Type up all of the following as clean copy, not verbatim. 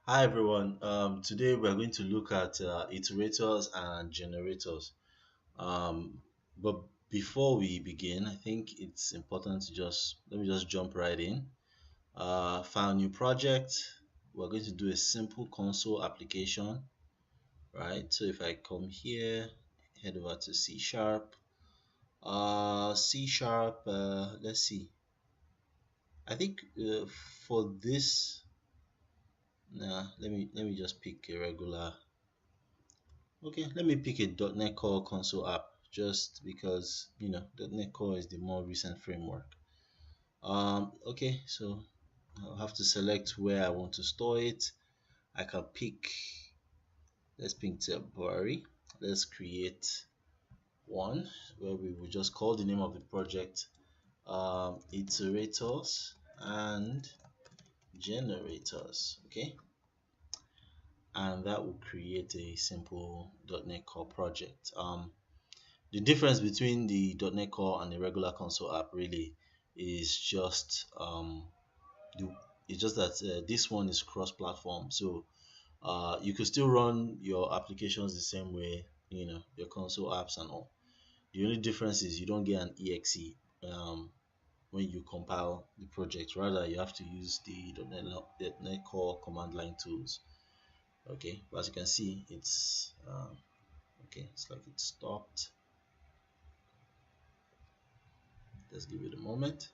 Hi everyone. Today we are going to look at iterators and generators. But before we begin, I think it's important to let me just jump right in. File new project. We're going to do a simple console application, right? So if I come here, head over to C sharp. C sharp. Let's see. I think for this, nah. Let me just pick a regular. Okay, let me pick a .NET Core console app just because .NET Core is the more recent framework. Okay, so I'll have to select where I want to store it. I can pick. Let's pick temporary. Let's create one where we will just call the name of the project iterators and generators. Okay, and that will create a simple .NET Core project. The difference between the .NET Core and the regular console app really is just the, it's just that this one is cross-platform, so you could still run your applications the same way, your console apps and all. The only difference is you don't get an exe when you compile the project. Rather, you have to use the .NET Core command line tools. Okay, but as you can see, it's okay. It's like it stopped. Let's give it a moment.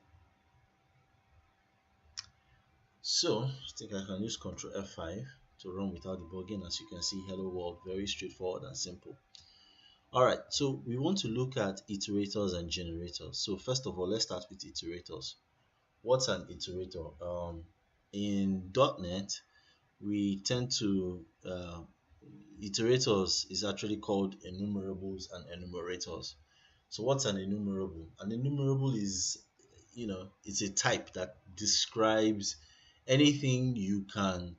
So I think I can use Ctrl F5 to run without debugging. As you can see, hello world, very straightforward and simple. Alright, so we want to look at iterators and generators. So first of all, let's start with iterators. What's an iterator? In .NET, we tend to iterators is actually called enumerables and enumerators. So what's an enumerable? An enumerable is, it's a type that describes anything you can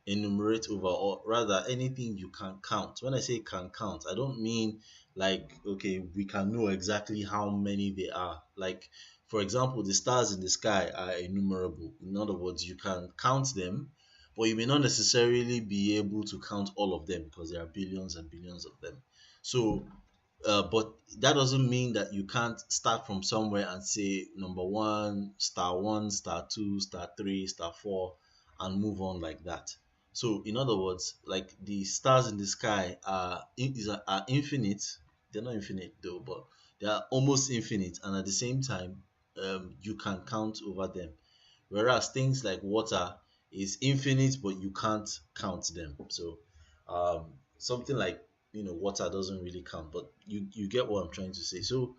enumerate over, or rather anything you can count. When I say can count, I don't mean like, okay, we can know exactly how many there are. Like, for example, the stars in the sky are enumerable. In other words, you can count them, but you may not necessarily be able to count all of them because there are billions and billions of them. So but that doesn't mean that you can't start from somewhere and say number one, star two, star three, star four, and move on like that. So, in other words, like the stars in the sky are infinite. They're not infinite though, but they are almost infinite, and at the same time, you can count over them. Whereas things like water is infinite, but you can't count them. So, something like water doesn't really count, but you get what I'm trying to say. So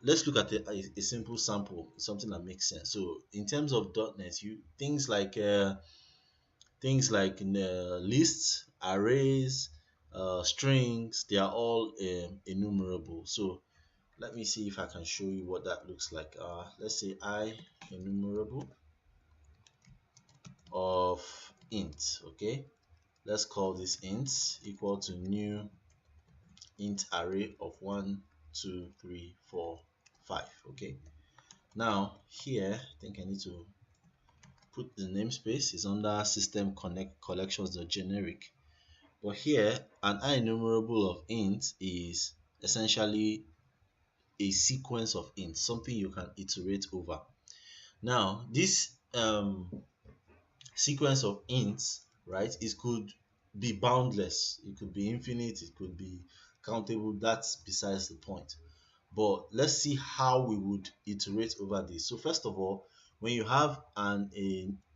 let's look at a simple sample, something that makes sense. So in terms of .NET, you things like lists, arrays, strings, they are all enumerable. So let me see if I can show you what that looks like. Let's say IEnumerable of int. Okay, let's call this int equal to new int array of 1, 2, 3, 4, 5. Okay, now here I think I need to put the namespace is under system connect collections.generic. But here an IEnumerable of int is essentially a sequence of int, something you can iterate over. Now this sequence of ints, right, it could be boundless, it could be infinite, it could be countable. That's besides the point. But let's see how we would iterate over this. So first of all, when you have an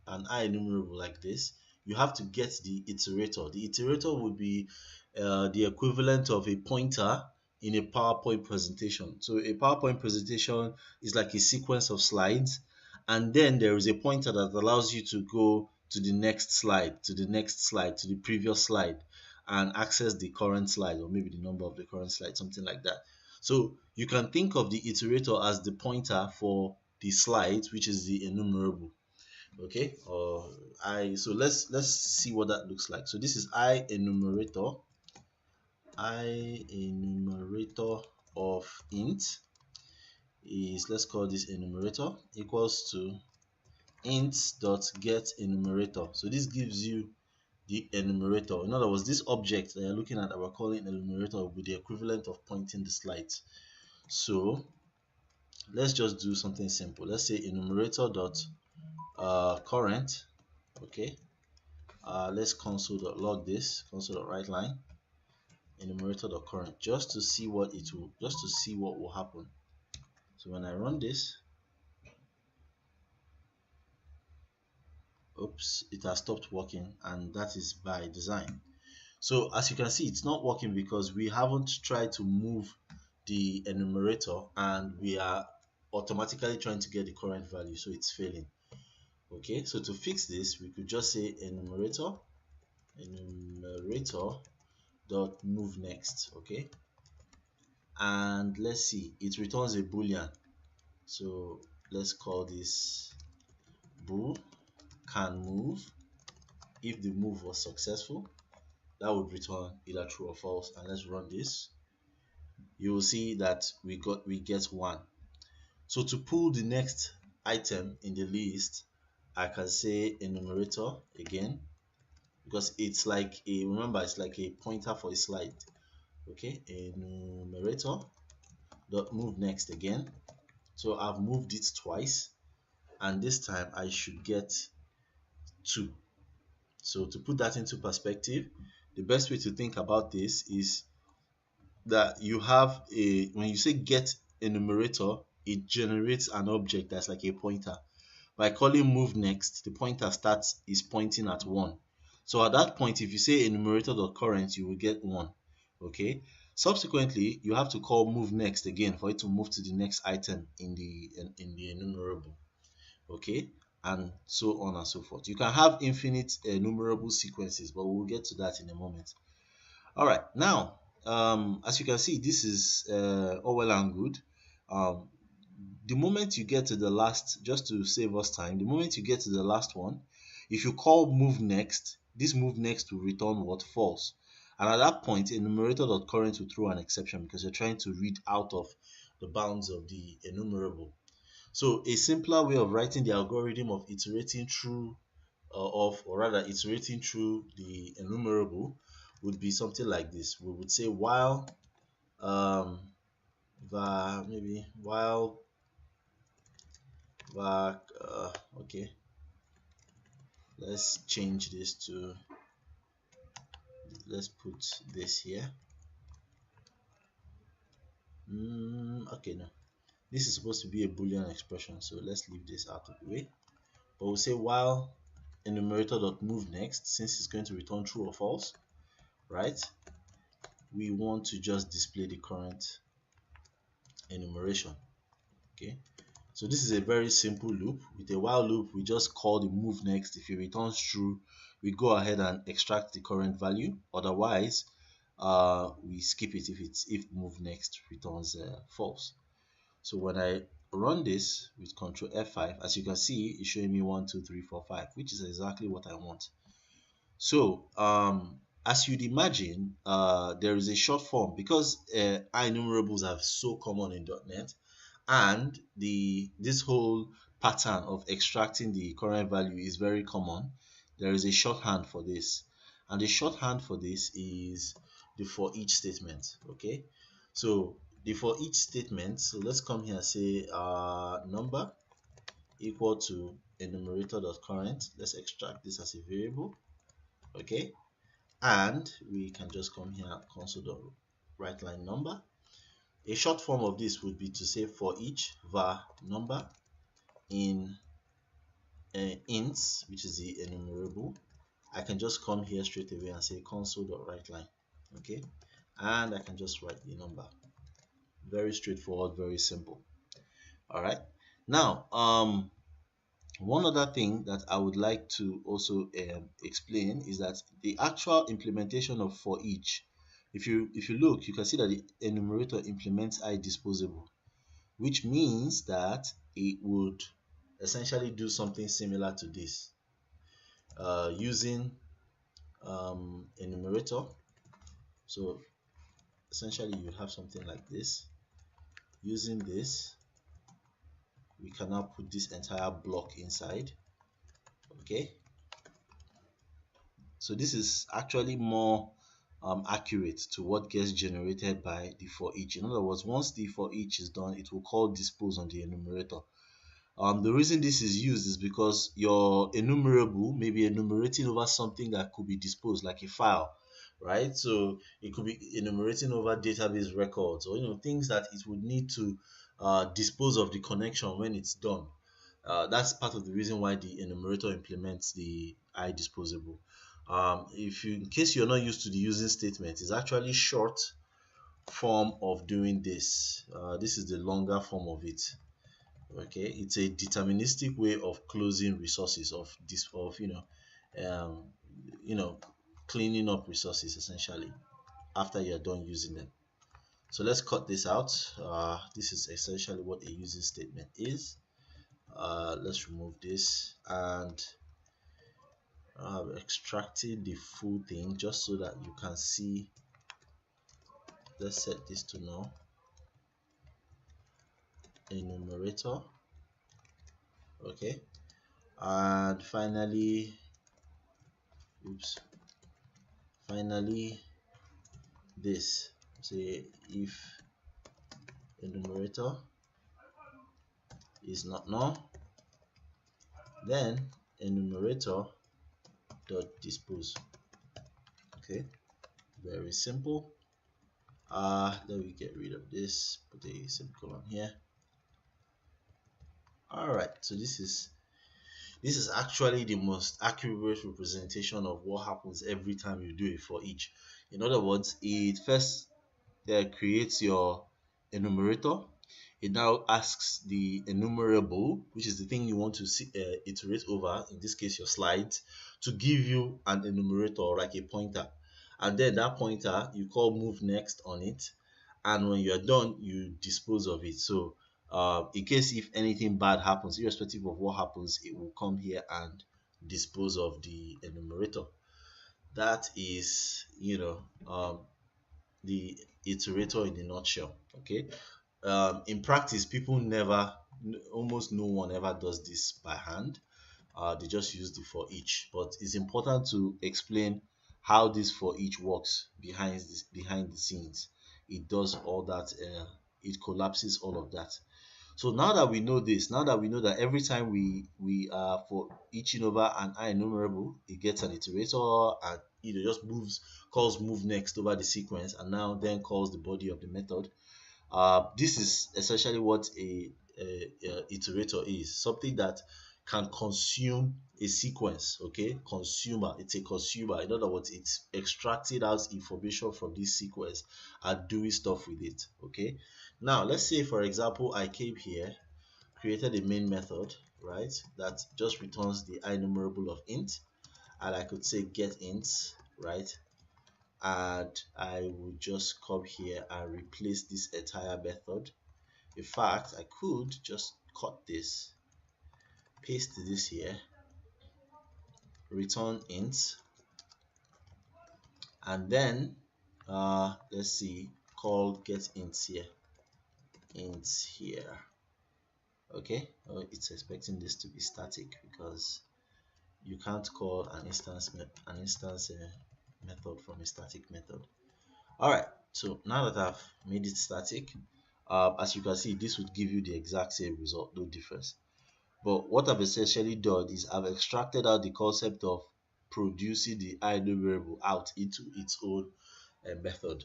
IEnumerable like this, you have to get the iterator. The iterator would be the equivalent of a pointer in a PowerPoint presentation. So a PowerPoint presentation is like a sequence of slides, and then there is a pointer that allows you to go to the next slide, to the next slide, to the previous slide, and access the current slide, or maybe the number of the current slide, something like that. So you can think of the iterator as the pointer for the slides, which is the enumerable. Okay, so let's see what that looks like. So this is IEnumerator of int is, let's call this enumerator, equals to int.getEnumerator. So this gives you the enumerator. In other words, this object that you're looking at that we're calling enumerator will be the equivalent of pointing the slides. So let's just do something simple. Let's say enumerator dot current. Okay. Let's console.log this, console.writeLine, enumerator dot current, just to see what will happen. So when I run this, oops, it has stopped working, and that is by design. So as you can see, it's not working because we haven't tried to move the enumerator and we are automatically trying to get the current value, so it's failing. Okay, so to fix this, we could just say enumerator dot move next. Okay, and let's see, it returns a boolean. So let's call this bool can move. If the move was successful, that would return either true or false. And let's run this. You will see that we get 1. So to pull the next item in the list, I can say enumerator again, because it's like it's like a pointer for a slide. Okay, enumerator dot move next again. So I've moved it twice, and this time I should get 2. So to put that into perspective, the best way to think about this is that you have when you say get enumerator, it generates an object that's like a pointer. By calling move next, the pointer is pointing at 1. So at that point, if you say enumerator.current, you will get 1. Okay. Subsequently, you have to call move next again for it to move to the next item in the enumerable. Okay, and so on and so forth. You can have infinite enumerable sequences, but we'll get to that in a moment. All right, now as you can see, this is all well and good. The moment you get to the last, just to save us time, the moment you get to the last one, if you call move next, this move next will return what? False. And at that point, enumerator.current will throw an exception because you're trying to read out of the bounds of the enumerable. So a simpler way of writing the algorithm of iterating through iterating through the enumerable would be something like this. We would say while okay, let's change this to, let's put this here. Okay, no, this is supposed to be a boolean expression, so let's leave this out of the way. But we'll say while enumerator.move next, since it's going to return true or false, right? We want to just display the current enumeration. Okay, so this is a very simple loop. With a while loop, we just call the move next. If it returns true, we go ahead and extract the current value. Otherwise, we skip it if move next returns false. So when I run this with Control F5, as you can see, it's showing me 1, 2, 3, 4, 5, which is exactly what I want. So as you'd imagine, there is a short form because IEnumerables are so common in .NET, and this whole pattern of extracting the current value is very common. There is a shorthand for this, and the shorthand for this is the for each statement. Okay, so the for each statement, so let's come here and say number equal to enumerator.current. Let's extract this as a variable. Okay, and we can just come here console.writeLine number. A short form of this would be to say for each var number in ints, which is the enumerable. I can just come here straight away and say console.writeLine. Okay, and I can just write the number. Very straightforward, very simple. All right, now one other thing that I would like to also explain is that the actual implementation of for each, if you look, you can see that the enumerator implements IDisposable, which means that it would essentially do something similar to this using enumerator. So essentially you have something like this. Using this, we can now put this entire block inside. Okay, so this is actually more accurate to what gets generated by the for each. In other words, once the for each is done, it will call dispose on the enumerator. The reason this is used is because your enumerable may be enumerating over something that could be disposed, like a file, right? So it could be enumerating over database records, or things that it would need to dispose of the connection when it's done. That's part of the reason why the enumerator implements the IDisposable. If you, in case you're not used to the using statement, it's actually short form of doing this. This is the longer form of it. Okay, it's a deterministic way of closing resources, of this, of um, you know cleaning up resources essentially after you're done using them. So let's cut this out. This is essentially what a using statement is. Let's remove this, and extracting the full thing just so that you can see. Let's set this to null. Enumerator. Okay, and finally, this, say if enumerator is not null, then enumerator dot dispose. Okay, very simple. Let me get rid of this, put a semicolon here. All right, so this is actually the most accurate representation of what happens every time you do it for each. In other words, it first creates your enumerator. It now asks the enumerable, which is the thing you want to see, iterate over, in this case your slides, to give you an enumerator, like a pointer. And then that pointer, you call move next on it, and when you're done, you dispose of it. So in case if anything bad happens, irrespective of what happens, it will come here and dispose of the enumerator. That is, the iterator in a nutshell. Okay, in practice, people never, almost no one ever does this by hand. They just use the for each, but it's important to explain how this for each works behind the scenes. It does all that. It collapses all of that. So now that we know this, now that we know that every time we for each over and IEnumerable, it gets an iterator, and just calls move next over the sequence, and now then calls the body of the method. This is essentially what a iterator is, something that can consume a sequence. Okay, consumer, it's a consumer. In other words, it's extracting out information from this sequence and doing stuff with it. Okay, now let's say, for example, I came here, created a main method, right, that just returns the IEnumerable of int, and I could say get int, right, and I would just come here and replace this entire method. In fact, I could just cut this, paste this here, return int, and then let's see, call get int here. Okay, it's expecting this to be static because you can't call an instance method from a static method. All right, so now that I've made it static, as you can see, this would give you the exact same result, no difference. But what I've essentially done is I've extracted out the concept of producing the IEnumerable out into its own method.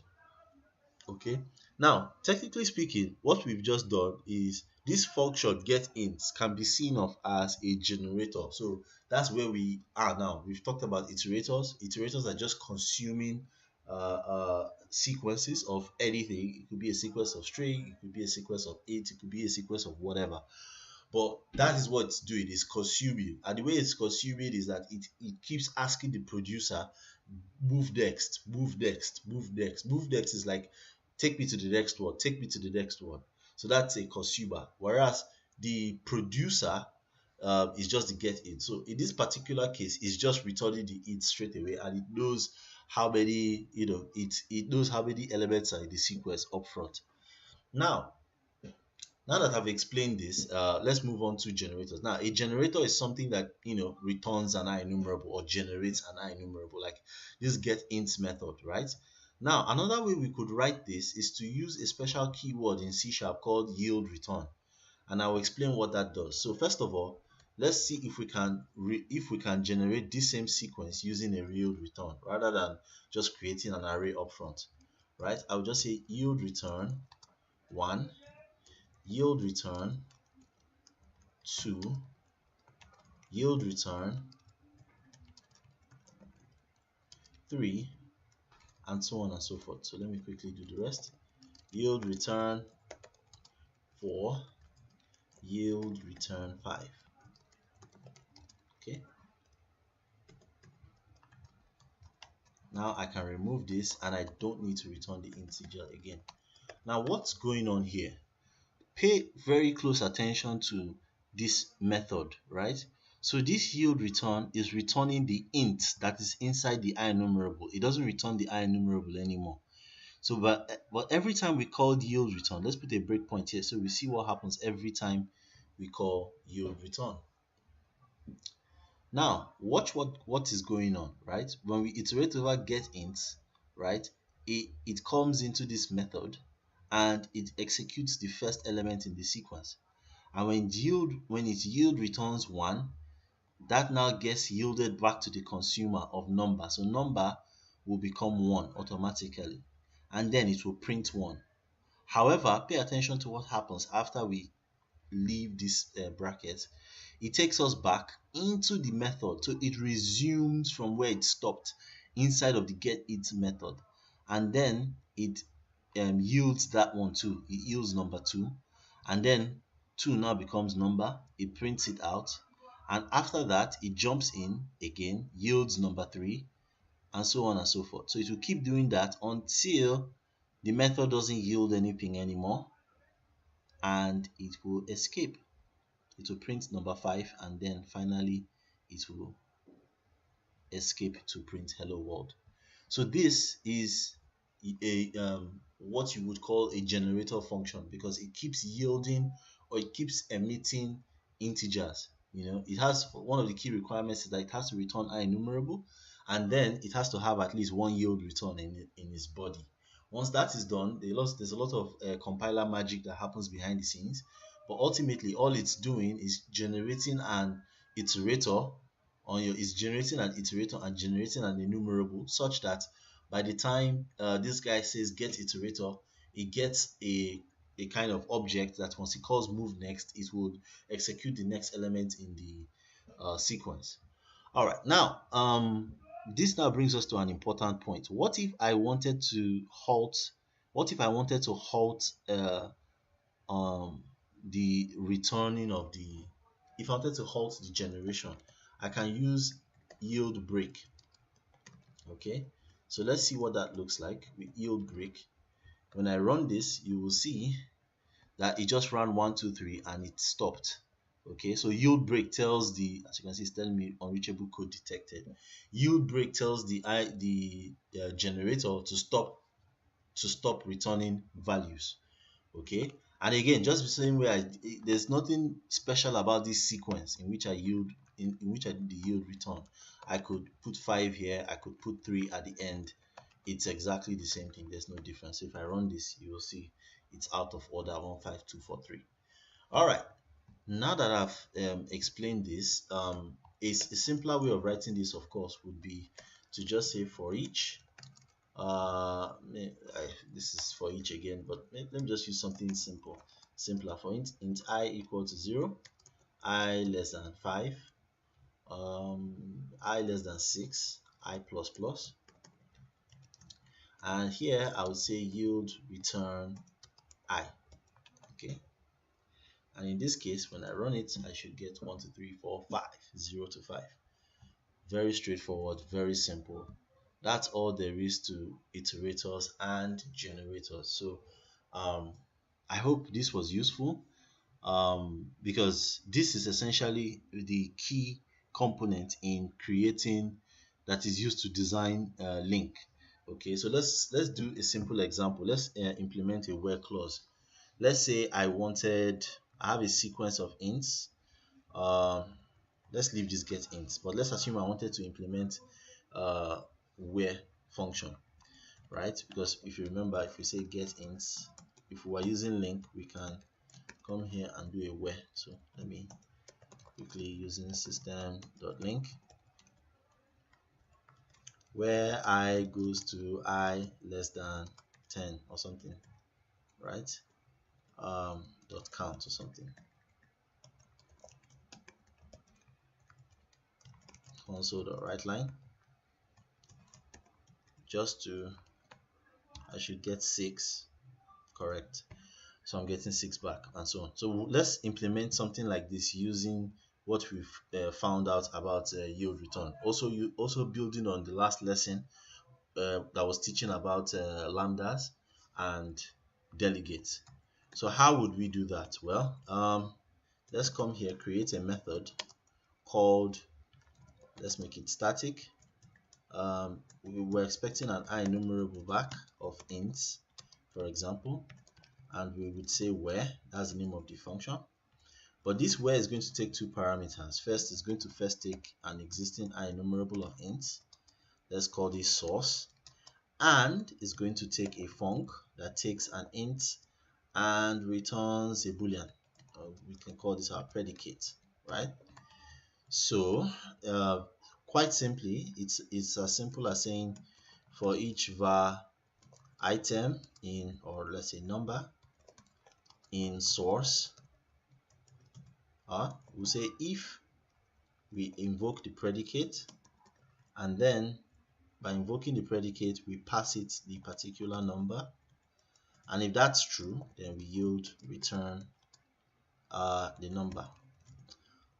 Okay, now technically speaking, what we've just done is this function getInt can be seen of as a generator. So that's where we are now. We've talked about iterators. Iterators are just consuming sequences of anything. It could be a sequence of string, it could be a sequence of int, it could be a sequence of whatever. But that is what it's doing, is consuming. And the way it's consuming is that it keeps asking the producer, move next, move next, move next. Move next is like, take me to the next one, take me to the next one. So that's a consumer. Whereas the producer is just the get in. So in this particular case, it's just returning the int straight away, and it knows how many, it knows how many elements are in the sequence up front. Now Now that I've explained this, let's move on to generators. Now, a generator is something that returns an IEnumerable or generates an IEnumerable, like this getInt method, right? Now, another way we could write this is to use a special keyword in C# called yield return, and I'll explain what that does. So first of all, let's see if we can generate this same sequence using a yield return rather than just creating an array up front, right? I'll just say yield return 1, yield return 2, yield return 3, and so on and so forth. So let me quickly do the rest. Yield return 4, yield return 5. Okay. Now I can remove this and I don't need to return the integer again. Now what's going on here? Pay very close attention to this method, right? So this yield return is returning the int that is inside the IEnumerable. It doesn't return the IEnumerable anymore. So but every time we call yield return, let's put a breakpoint here so we see what happens every time we call yield return. Now watch what is going on, right? When we iterate over getInt, right, it comes into this method and it executes the first element in the sequence. And when its yield returns 1, that now gets yielded back to the consumer of number. So number will become 1 automatically, and then it will print 1. However, pay attention to what happens after we leave this bracket. It takes us back into the method, so it resumes from where it stopped inside of the getIt method, and then it yields that one too. It yields number 2, and then 2 now becomes number. It prints it out, and after that it jumps in again, yields number 3, and so on and so forth. So it will keep doing that until the method doesn't yield anything anymore, and it will escape. It will print number 5, and then finally it will escape to print hello world. So this is a what you would call a generator function, because it keeps yielding or it keeps emitting integers. It has, one of the key requirements is that it has to return IEnumerable, and then it has to have at least one yield return in its body. Once that is done, there's a lot of compiler magic that happens behind the scenes, but ultimately all it's doing is generating an iterator is generating an iterator and generating an enumerable, such that by the time this guy says get iterator, it gets a kind of object that once it calls move next, it would execute the next element in the sequence. All right, now this now brings us to an important point. What if I wanted to halt the returning of the if I wanted to halt the generation? I can use yield break. Okay, so let's see what that looks like with yield break. When I run this, you will see that it just ran 1 2 3 and it stopped. Okay, so yield break tells the, as you can see, it's telling me unreachable code detected. Yield break tells the generator to stop returning values. Okay, and again, just the same way, there's nothing special about this sequence in which I yield in which I did the yield return. I could put 5 here, I could put 3 at the end. It's exactly the same thing. There's no difference. So if I run this, you will see it's out of order 1 5 2 4 3. All right, now that I've explained this, a simpler way of writing this, of course, would be to just say for each. This is for each again, but let me just use something simpler. For int I equal to 0, I less than 5, I less than 6, I plus plus, and here I would say yield return I. Okay, and in this case, when I run it, I should get 1 2 3 4 5, 0 to 5. Very straightforward, very simple. That's all there is to iterators and generators. So I hope this was useful, because this is essentially the key component in creating, that is used to design LINQ. Okay, so let's do a simple example. Let's implement a where clause. let's say I have a sequence of ints. um let's leave this get ints, but let's assume I wanted to implement where function, right? Because if you remember, if we say get ints, if we are using LINQ, we can come here and do a where. So let me quickly using system.link where I goes to I less than 10 or something, right? Dot count or something, console.writeLine, just to, I should get 6, correct? So I'm getting 6 back and so on. So let's implement something like this using what we've found out about yield return. Also building on the last lesson that was teaching about lambdas and delegates. So how would we do that? Well, let's come here, create a method called, let's make it static. We were expecting an IEnumerable back of ints, for example, and we would say where, that's the name of the function. But this where is going to take 2 parameters. First, it's going to first take an existing IEnumerable of ints. Let's call this source, and it's going to take a func that takes an int and returns a boolean. We can call this our predicate, right? So quite simply, it's as simple as saying for each var item in, or let's say number in source, we'll say if we invoke the predicate, and then by invoking the predicate we pass it the particular number, and if that's true, then we yield return the number.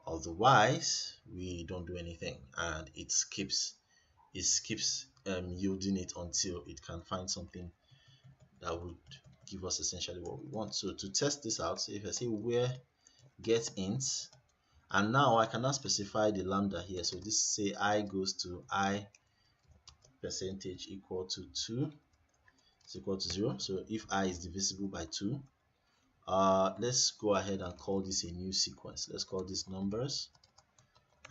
Otherwise, we don't do anything, and it skips yielding it until it can find something that would give us essentially what we want. So to test this out, so if I say where get ints, and now I cannot specify the lambda here. So this say I goes to I percentage equal to 2 is equal to 0. So if I is divisible by 2, let's go ahead and call this a new sequence. Let's call this numbers,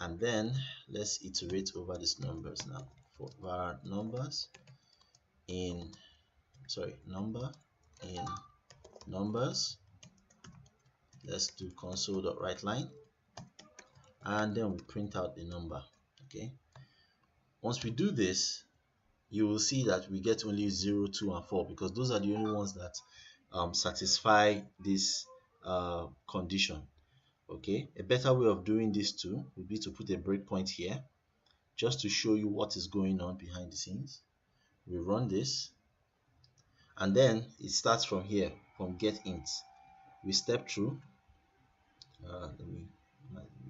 and then let's iterate over these numbers now. For var numbers in, number in numbers, let's do console.writeLine, and then we print out the number. Okay, once we do this, you will see that we get only 0, 2, and 4, because those are the only ones that satisfy this condition. Okay, a better way of doing this too would be to put a breakpoint here, just to show you what is going on behind the scenes. We run this, and then it starts from here, from get ints. We step through. Let me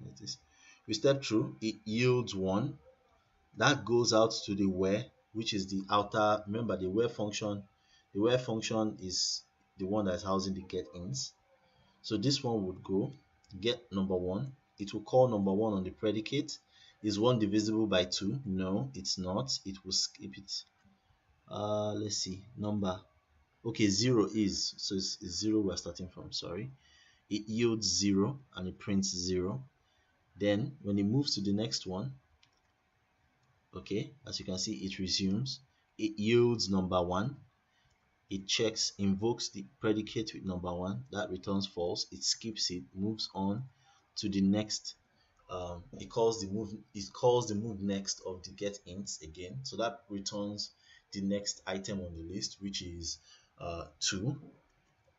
make this. We step through. It yields 1. That goes out to the where, which is the outer. Remember, the where function. The where function is the one that is housing the get ints. So this one would go get number 1. It will call number 1 on the predicate. Is 1 divisible by 2? No, it's not. It will skip it. Let's see, number. Okay, 0 is, so it's 0 we're starting from, sorry. It yields 0 and it prints 0. Then when it moves to the next one, okay, as you can see, it resumes. It yields number 1. It checks, invokes the predicate with number 1. That returns false. It skips it, moves on to the next. It calls the move next of the get ints again. So that returns the next item on the list, which is 2.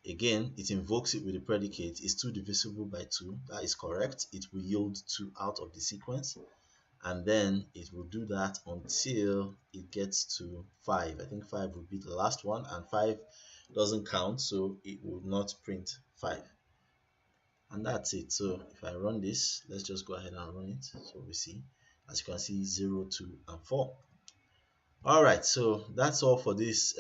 Again, it invokes it with the predicate. Is 2 divisible by 2? That is correct. It will yield 2 out of the sequence, and then it will do that until it gets to 5. I think 5 would be the last one, and 5 doesn't count, so it will not print 5. And that's it. So if I run this, let's just go ahead and run it. So we see, as you can see, 0, 2, and 4. All right, so that's all for this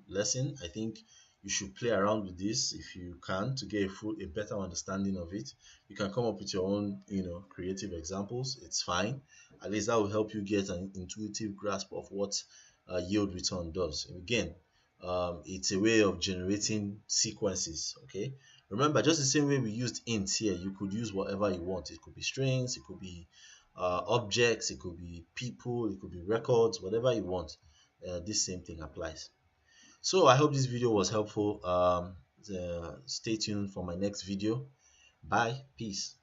lesson. I think you should play around with this if you can, to get a better understanding of it. You can come up with your own, creative examples. It's fine. At least that will help you get an intuitive grasp of what yield return does. And again, It's a way of generating sequences. Okay, remember, just the same way we used ints here, you could use whatever you want. It could be strings, it could be objects, it could be people, it could be records, whatever you want. This same thing applies. So I hope this video was helpful. Stay tuned for my next video. Bye. Peace.